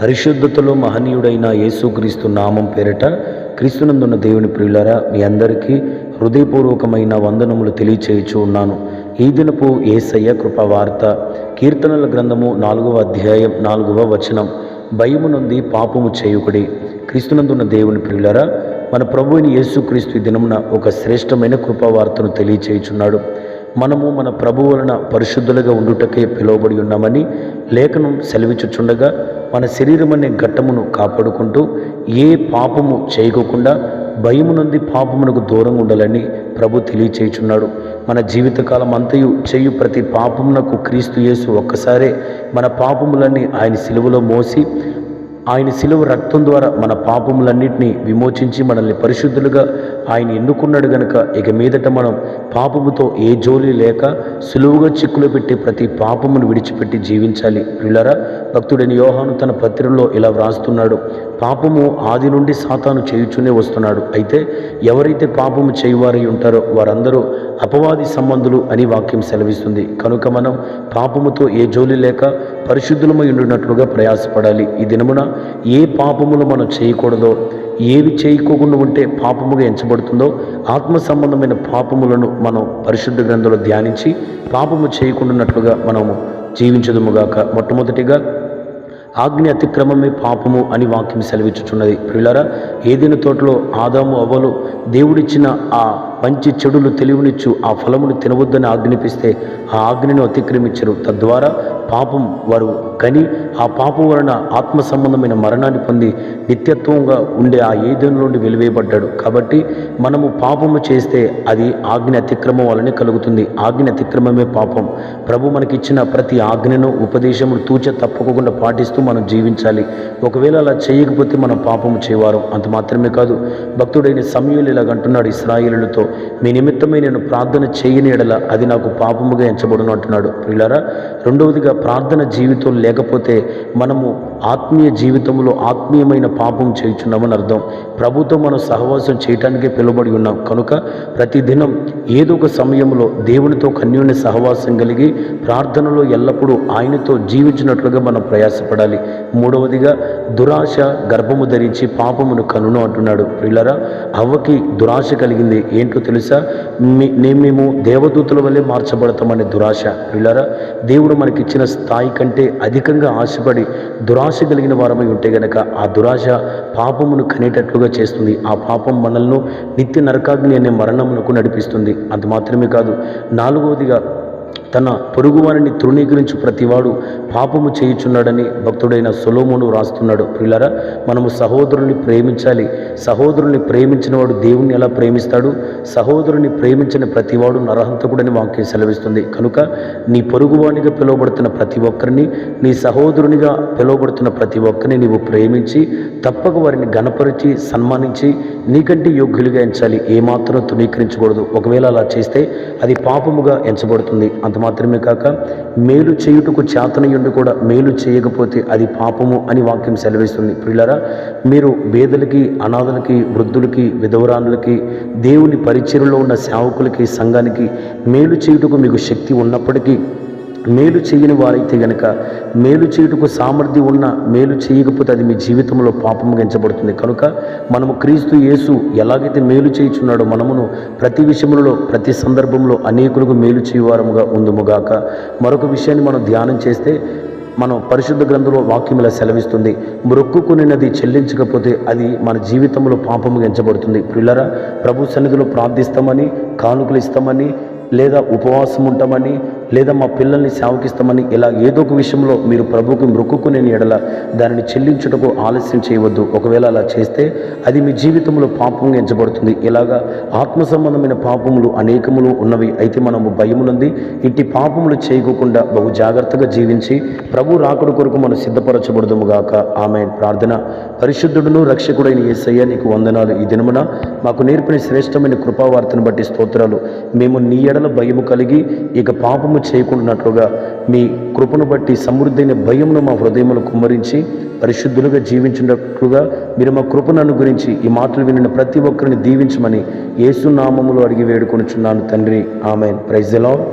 పరిశుద్ధతలో మహనీయుడైన యేసుక్రీస్తు నామం పేరిట క్రీస్తునందున్న దేవుని ప్రియులారా, మీ అందరికీ హృదయపూర్వకమైన వందనములు తెలియచేయుచు ఉన్నాను. ఈ దినపు యేసయ్య కృపవార్త కీర్తనల గ్రంథము 4వ అధ్యాయం 4వ వచనం. భయము నుండి పాపము చేయుకుడి. క్రీస్తునందున్న దేవుని ప్రియులారా, మన ప్రభువుని యేసుక్రీస్తు ఈ దినమున ఒక శ్రేష్టమైన కృపవార్తను తెలియచేయుచున్నాడు. మనము మన ప్రభు వలన పరిశుద్ధులుగా ఉండుటకే పిలువబడి ఉన్నామని లేఖనం సెలవిచ్చుచుండగా, మన శరీరం అనే ఘట్టమును కాపాడుకుంటూ ఏ పాపము చేయకోకుండా భయము నుండి పాపమునకు దూరంగా ఉండాలని ప్రభు తెలియచేయుచున్నాడు. మన జీవితకాలం అంతయు చేయు ప్రతి పాపమునకు క్రీస్తు యేసు ఒక్కసారే మన పాపములన్నీ ఆయన శిలువలో మోసి, ఆయన శిలువ రక్తం ద్వారా మన పాపములన్నింటినీ విమోచించి మనల్ని పరిశుద్ధులుగా ఆయన ఎన్నుకున్నాడు గనుక ఇక మీదట మనం పాపముతో ఏ జోలి లేక సులువుగా చిక్కులు పెట్టి ప్రతి పాపమును విడిచిపెట్టి జీవించాలి. ప్రియులారా, భక్తుడైన యోహాను తన పత్రికలో ఇలా వ్రాస్తున్నాడు: పాపము ఆది నుండి సాతాను చేయుచునే వస్తున్నాడు. అయితే ఎవరైతే పాపము చేయువారై ఉంటారో వారందరూ అపవాది సంబంధులు అని వాక్యం సెలవిస్తుంది. కనుక మనం పాపముతో ఏ జోలి లేక పరిశుద్ధులమై ఉండినట్లుగా ప్రయాసపడాలి. ఈ దినమున ఏ పాపములు మనం చేయకూడదో, ఏవి చేయకోకుండా ఉంటే పాపముగా ఎంచబడుతుందో ఆత్మ సంబంధమైన పాపములను మనం పరిశుద్ధ గ్రంథంలో ధ్యానించి పాపము చేయకుండానట్లుగా మనము జీవించదుముగాక. మొట్టమొదటిగా ఆజ్ఞ అతిక్రమమే పాపము అని వాక్యం సెలవిచ్చుచున్నది. ప్రియులారా, ఏదైనా తోటలో ఆదాము అవ్వలు దేవుడిచ్చిన ఆ మంచి చెడులు తెలివినిచ్చు ఆ ఫలమును తినవద్దని ఆజ్ఞాపిస్తే ఆ ఆజ్ఞను అతిక్రమించరు. తద్వారా పాపం వారు కని ఆ పాపం వలన ఆత్మ సంబంధమైన మరణాన్ని పొంది నిత్యత్వంగా ఉండే ఆ ఏదెను నుండి వెలివేయబడ్డాడు. కాబట్టి మనము పాపము చేస్తే అది ఆజ్ఞ అతిక్రమం వలనే కలుగుతుంది. ఆజ్ఞ అతిక్రమమే పాపం. ప్రభు మనకిచ్చిన ప్రతి ఆజ్ఞను ఉపదేశమును తూచ తప్పకుండా పాటిస్తూ మనం జీవించాలి. ఒకవేళ అలా చేయకపోతే మనం పాపము చేయవారు. అంత మాత్రమే కాదు, భక్తుడైన సమూయేలు ఇలాగంటున్నాడు ఇశ్రాయేలులతో: మీ నిమిత్తమై నేను ప్రార్థన చేయని ఎడల అది నాకు పాపముగా ఎంచబడును అంటున్నాడు. ప్రియులారా, రెండవదిగా ప్రార్థన జీవితం లేకపోతే మనము ఆత్మీయ జీవితంలో ఆత్మీయమైన పాపం చేయుచున్నామని అర్థం. ప్రభుతో మనం సహవాసం చేయటానికే పిలువబడి ఉన్నాం. కనుక ప్రతిదినం ఏదో ఒక సమయంలో దేవునితో అన్యోన్య సహవాసం కలిగి ప్రార్థనలో ఎల్లప్పుడూ ఆయనతో జీవించినట్లుగా మనం ప్రయాసపడాలి. మూడవదిగా దురాశ గర్భము ధరించి పాపమును కనును అంటున్నాడు. ప్రియులారా, అవ్వకి దురాశ కలిగింది. ఏంటో తెలుసా? మేము దేవదూతుల వల్లే మార్చబడతామనే దురాశ. ప్రియులారా, దేవుడు మనకిచ్చిన స్థాయి కంటే అధికంగా ఆశపడి దురాశ కలిగిన వారమై ఉంటే గనక ఆ దురాశ పాపమును కనేటట్లుగా చేస్తుంది. ఆ పాపం మనల్ని నిత్య నరకాగ్ని అనే మరణమునకు నడిపిస్తుంది. అంత మాత్రమే కాదు, నాలుగవదిగా తన పొరుగువారిని తృణీకరించి ప్రతివాడు పాపము చేయుచున్నాడని భక్తుడైన సొలొమోను రాస్తున్నాడు. ప్రియులారా, మనము సహోదరుని ప్రేమించాలి. సహోదరుని ప్రేమించిన వాడు దేవుణ్ణి ఎలా ప్రేమిస్తాడు? సహోదరుని ప్రేమించిన ప్రతివాడు నరహంతకుడని వాక్యం సెలవిస్తుంది. కనుక నీ పొరుగువానిగా పిలువబడుతున్న ప్రతి ఒక్కరిని, నీ సహోదరునిగా పిలువబడుతున్న ప్రతి ఒక్కరిని నీవు ప్రేమించి తప్పక వారిని గణపరిచి సన్మానించి నీకంటే యోగ్యులుగా ఎంచాలి. ఏమాత్రం తృణీకరించకూడదు. ఒకవేళ అలా చేస్తే అది పాపముగా ఎంచబడుతుంది. అంత మాత్రమే కాక, మేలు చేయుటకు చేతనయుండి కూడా మేలు చేయకపోతే అది పాపము అని వాక్యం సెలవిస్తుంది. ప్రియులారా, మీరు పేదలకి, అనాథలకి, వృద్ధులకి, విధవరానులకి, దేవుని పరిచర్యలో ఉన్న సేవకులకి, సంఘానికి మేలు చేయుటకు మీకు శక్తి ఉన్నప్పటికీ మేలు చేయని వారైతే గనక, మేలు చేయుటకు సామర్థ్యం ఉన్న మేలు చేయకపోతే అది మీ జీవితంలో పాపముగా ఎంచబడుతుంది. కనుక మనము క్రీస్తు యేసు ఎలాగైతే మేలు చేయుచున్నాడో మనమును ప్రతి విషయంలో, ప్రతి సందర్భంలో అనేకులకు మేలు చేయువారముగా ఉందుముగాక. మరొక విషయాన్ని మనం ధ్యానం చేస్తే, మనం పరిశుద్ధ గ్రంథంలో వాక్యం ఇలా సెలవిస్తుంది: మొక్కుకునినది చెల్లించకపోతే అది మన జీవితంలో పాపముగా ఎంచబడుతుంది. ప్రియులారా, ప్రభు సన్నిధిలో ప్రార్థిస్తామని, కానుకలు ఇస్తామని, లేదా ఉపవాసం ఉంటామని, లేదా మా పిల్లల్ని సేవకిస్తామని ఇలా ఏదో ఒక విషయంలో మీరు ప్రభువుకి మొక్కుకునే ఎడల దానిని చెల్లించుటకు ఆలస్యం చేయవద్దు. ఒకవేళ అలా చేస్తే అది మీ జీవితంలో పాపంగా ఎంచబడుతుంది. ఇలాగా ఆత్మ సంబంధమైన పాపములు అనేకములు ఉన్నవి. అయితే మనము భయమునంది ఇంటి పాపములు చేయకోకుండా బహు జాగ్రత్తగా జీవించి ప్రభు రాకడ కొరకు మనం సిద్ధపరచబడదుముగాక. ఆమేన్. ప్రార్థన. పరిశుద్ధుడును రక్షకుడైన యేసయ్య, నీకు వందనాలు. ఈ దినమున మాకు నేర్పిన శ్రేష్టమైన కృపావార్తను బట్టి స్తోత్రాలు. మేము నీ ఎడల భయము కలిగి ఇక పాపము చేయకుండానట్లుగా మీ కృపను బట్టి సమృద్ధైన భయమును మా హృదయమును కుమ్మరించి పరిశుద్ధులుగా జీవించినట్లుగా మీరు మా కృపను అనుగ్రహించి ఈ మాటలు వినిన ప్రతి ఒక్కరిని దీవించమని యేసు నామములో అడిగి వేడుకొనుచున్నాను తండ్రి. ఆమేన్. Praise the lord.